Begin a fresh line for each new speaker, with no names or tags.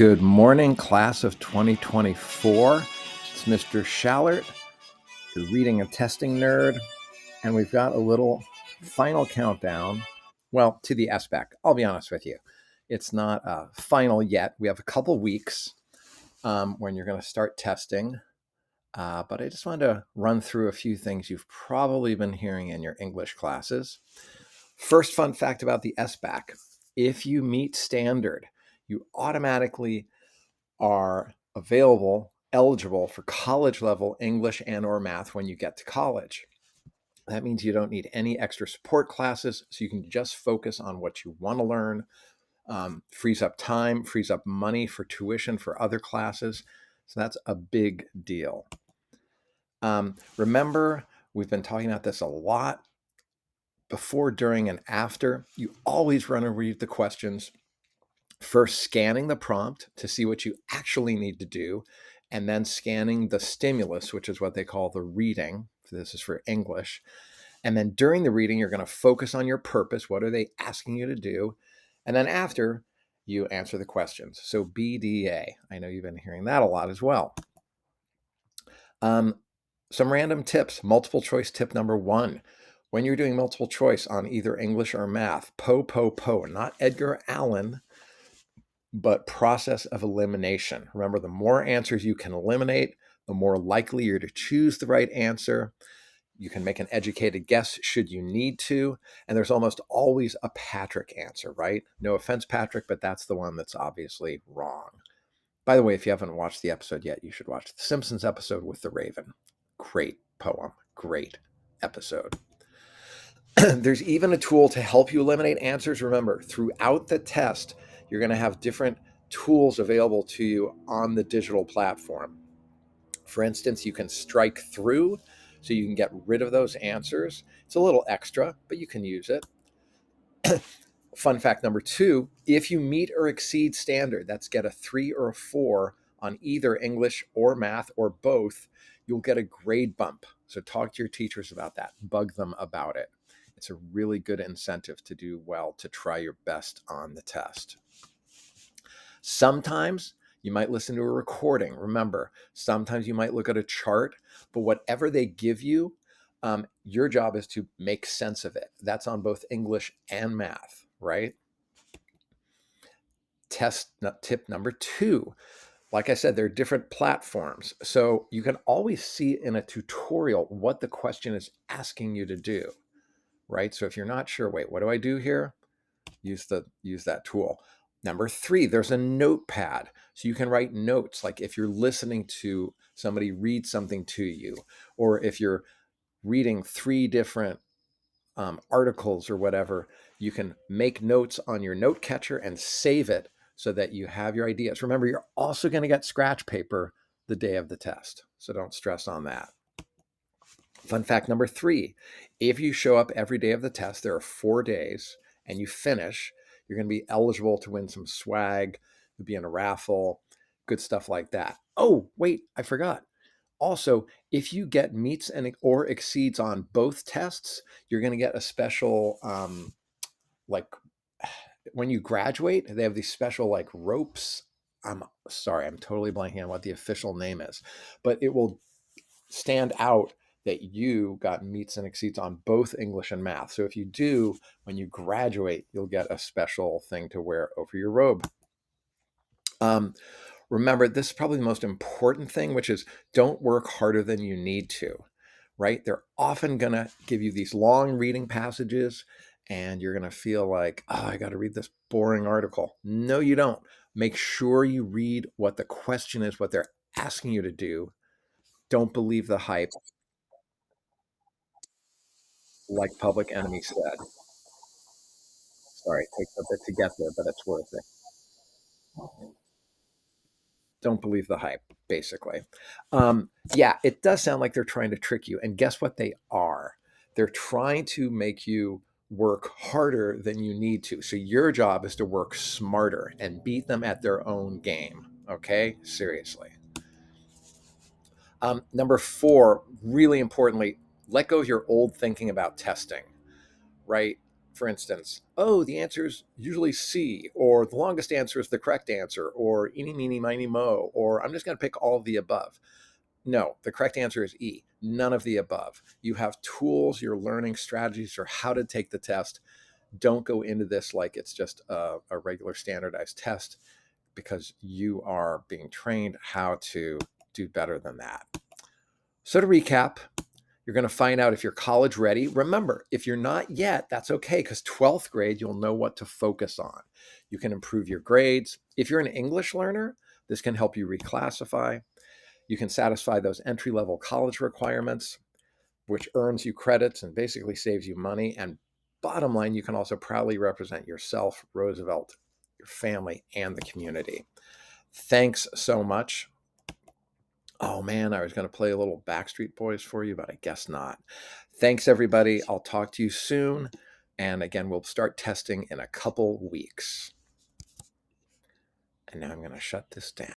Good morning, class of 2024. It's Mr. Shallert, your reading and testing nerd, and we've got a little final countdown, well, to the SBAC. I'll be honest with you. It's not final yet. We have a couple weeks when you're going to start testing, but I just wanted to run through a few things you've probably been hearing in your English classes. First fun fact about the SBAC: if you meet standard, you automatically are eligible for college level English and or math when you get to college. That means you don't need any extra support classes, so you can just focus on what you want to learn. Frees up time, frees up money for tuition for other classes. So that's a big deal. Remember, we've been talking about this a lot. Before, during, and after, you always want to read the questions, first scanning the prompt to see what you actually need to do, and then scanning the stimulus, which is what they call the reading. This is for English. And then during the reading, you're going to focus on your purpose. What are they asking you to do? And then after, you answer the questions. So BDA. I know you've been hearing that a lot as well. Some random tips. Multiple choice tip number 1. When you're doing multiple choice on either English or math, PO, not Edgar Allan, but process of elimination. Remember, the more answers you can eliminate, the more likely you're to choose the right answer. You can make an educated guess should you need to. And there's almost always a Patrick answer, right? No offense, Patrick, but that's the one that's obviously wrong. By the way, if you haven't watched the episode yet, you should watch the Simpsons episode with the Raven. Great poem, great episode. There's even a tool to help you eliminate answers. Remember, throughout the test, you're going to have different tools available to you on the digital platform. For instance, you can strike through, so you can get rid of those answers. It's a little extra, but you can use it. Fun fact number 2, if you meet or exceed standard, that's get a 3 or a 4 on either English or math or both, you'll get a grade bump. So talk to your teachers about that. Bug them about it. It's a really good incentive to do well, to try your best on the test. Sometimes you might listen to a recording. Remember, sometimes you might look at a chart, but whatever they give you, your job is to make sense of it. That's on both English and math, right? Test tip number 2. Like I said, there are different platforms. So you can always see in a tutorial what the question is asking you to do, right? So if you're not sure, wait, what do I do here? Use that tool. Number 3, there's a notepad. So you can write notes, like if you're listening to somebody read something to you, or if you're reading 3 different articles or whatever, you can make notes on your note catcher and save it so that you have your ideas. Remember, you're also going to get scratch paper the day of the test, so don't stress on that. Fun fact number 3, if you show up every day of the test, there are 4 days, and you finish, you're going to be eligible to win some swag, to be in a raffle, good stuff like that. Oh, wait, I forgot. Also, if you get meets and or exceeds on both tests, you're going to get a special, like when you graduate, they have these special like ropes. I'm sorry, I'm totally blanking on what the official name is, but it will stand out that you got meets and exceeds on both English and math. So if you do, when you graduate, you'll get a special thing to wear over your robe. Remember, this is probably the most important thing, which is don't work harder than you need to, right? They're often going to give you these long reading passages, and you're going to feel like, oh, I got to read this boring article. No, you don't. Make sure you read what the question is, what they're asking you to do. Don't believe the hype, like Public Enemy said. Sorry, it takes a bit to get there, but it's worth it. Don't believe the hype, basically. Yeah, it does sound like they're trying to trick you. And guess what they are? They're trying to make you work harder than you need to. So your job is to work smarter and beat them at their own game. Okay? Seriously. Number 4, really importantly, let go of your old thinking about testing, right? For instance, oh, the answer is usually C, or the longest answer is the correct answer, or eeny, meeny, miny, mo, or I'm just going to pick all of the above. No, the correct answer is E, none of the above. You have tools, you're learning strategies for how to take the test. Don't go into this like it's just a regular standardized test, because you are being trained how to do better than that. So to recap, you're going to find out if you're college ready. Remember, if you're not yet, that's okay, because 12th grade, you'll know what to focus on. You can improve your grades. If you're an English learner, this can help you reclassify. You can satisfy those entry-level college requirements, which earns you credits and basically saves you money. And bottom line, you can also proudly represent yourself, Roosevelt, your family, and the community. Thanks so much. Oh man, I was going to play a little Backstreet Boys for you, but I guess not. Thanks, everybody. I'll talk to you soon. And again, we'll start testing in a couple weeks. And now I'm going to shut this down.